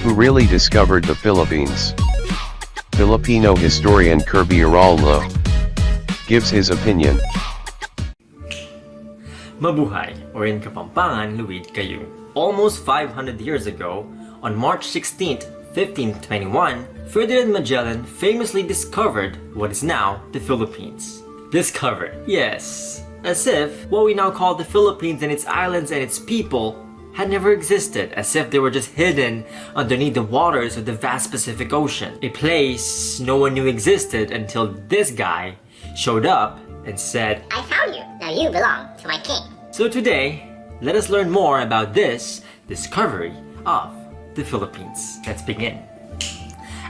Who really discovered the Philippines? Filipino historian Gaspar Aberilla gives his opinion. Mabuhay, or in Kapampangan, Luid kayo. Almost 500 years ago, on March 16, 1521, Ferdinand Magellan famously discovered what is now the Philippines. Discovered, yes, as if what we now call the Philippines and its islands and its people had never existed, as if they were just hidden underneath the waters of the vast Pacific Ocean. A place no one knew existed until this guy showed up and said, "I found you. Now you belong to my king." So today, let us learn more about this discovery of the Philippines. Let's begin.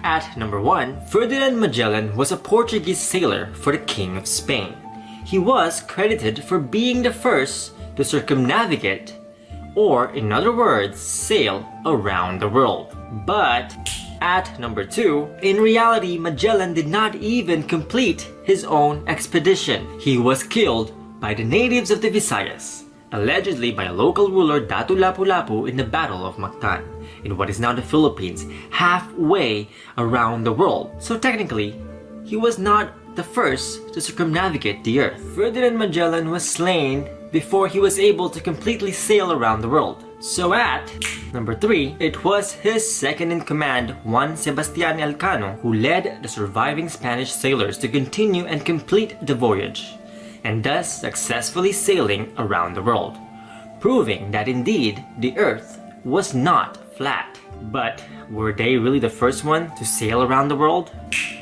At number 1, Ferdinand Magellan was a Portuguese sailor for the King of Spain. He was credited for being the first to circumnavigate, or in other words, sail around the world. But at number 2, in reality, Magellan did not even complete his own expedition. He was killed by the natives of the Visayas, allegedly by a local ruler, Datu Lapu-Lapu, in the Battle of Mactan, in what is now the Philippines, halfway around the world. So technically, he was not the first to circumnavigate the earth. Ferdinand Magellan was slain before he was able to completely sail around the world. So at number 3, it was his second-in-command, Juan Sebastian Elcano, who led the surviving Spanish sailors to continue and complete the voyage, and thus successfully sailing around the world, proving that indeed the earth was not flat. But were they really the first one to sail around the world?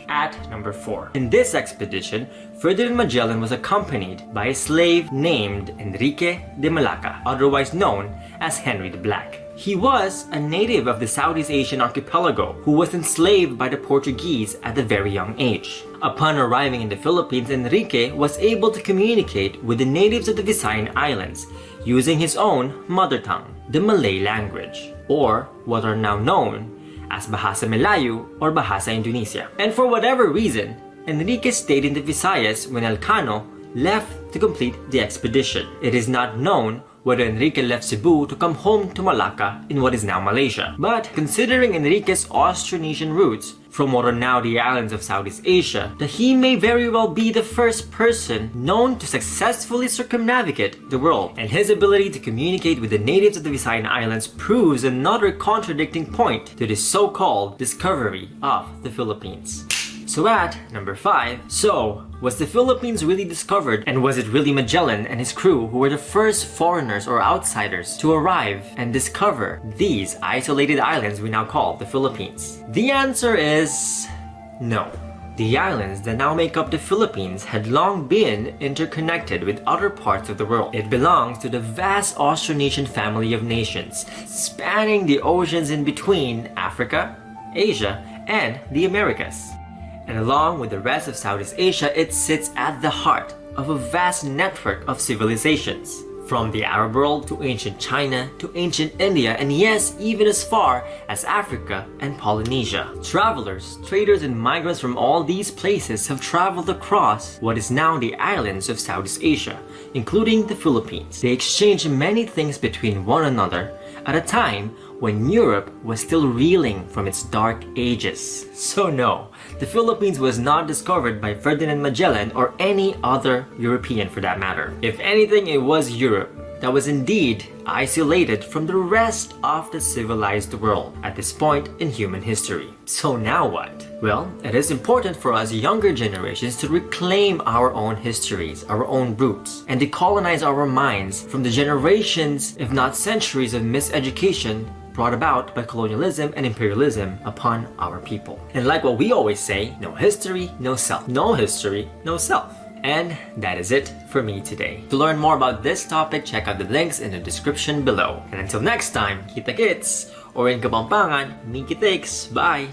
At number 4, in this expedition, Ferdinand Magellan was accompanied by a slave named Enrique de Malacca, otherwise known as Henry the Black. He was a native of the Southeast Asian archipelago who was enslaved by the Portuguese at a very young age. Upon arriving in the Philippines, Enrique was able to communicate with the natives of the Visayan Islands using his own mother tongue, the Malay language, or what are now known as Bahasa Melayu or Bahasa Indonesia. And for whatever reason, Enrique stayed in the Visayas when Elcano left to complete the expedition. It is not known whether Enrique left Cebu to come home to Malacca in what is now Malaysia. But considering Enrique's Austronesian roots from what are now the islands of Southeast Asia, that he may very well be the first person known to successfully circumnavigate the world. And his ability to communicate with the natives of the Visayan Islands proves another contradicting point to this so-called discovery of the Philippines. So at number 5, so was the Philippines really discovered, and was it really Magellan and his crew who were the first foreigners or outsiders to arrive and discover these isolated islands we now call the Philippines? The answer is no. The islands that now make up the Philippines had long been interconnected with other parts of the world. It belongs to the vast Austronesian family of nations, spanning the oceans in between Africa, Asia, and the Americas. And along with the rest of Southeast Asia, it sits at the heart of a vast network of civilizations. From the Arab world to ancient China to ancient India, and yes, even as far as Africa and Polynesia. Travelers, traders, and migrants from all these places have traveled across what is now the islands of Southeast Asia, including the Philippines. They exchanged many things between one another at a time when Europe was still reeling from its dark ages. So no, the Philippines was not discovered by Ferdinand Magellan or any other European for that matter. If anything, it was Europe that was indeed isolated from the rest of the civilized world at this point in human history. So now what? Well, it is important for us younger generations to reclaim our own histories, our own roots, and decolonize our minds from the generations, if not centuries, of miseducation brought about by colonialism and imperialism upon our people. And like what we always say, no history, no self. No history, no self. And that is it for me today. To learn more about this topic, check out the links in the description below. And until next time, kita kits, or in Kapampangan, Miki takes. Bye!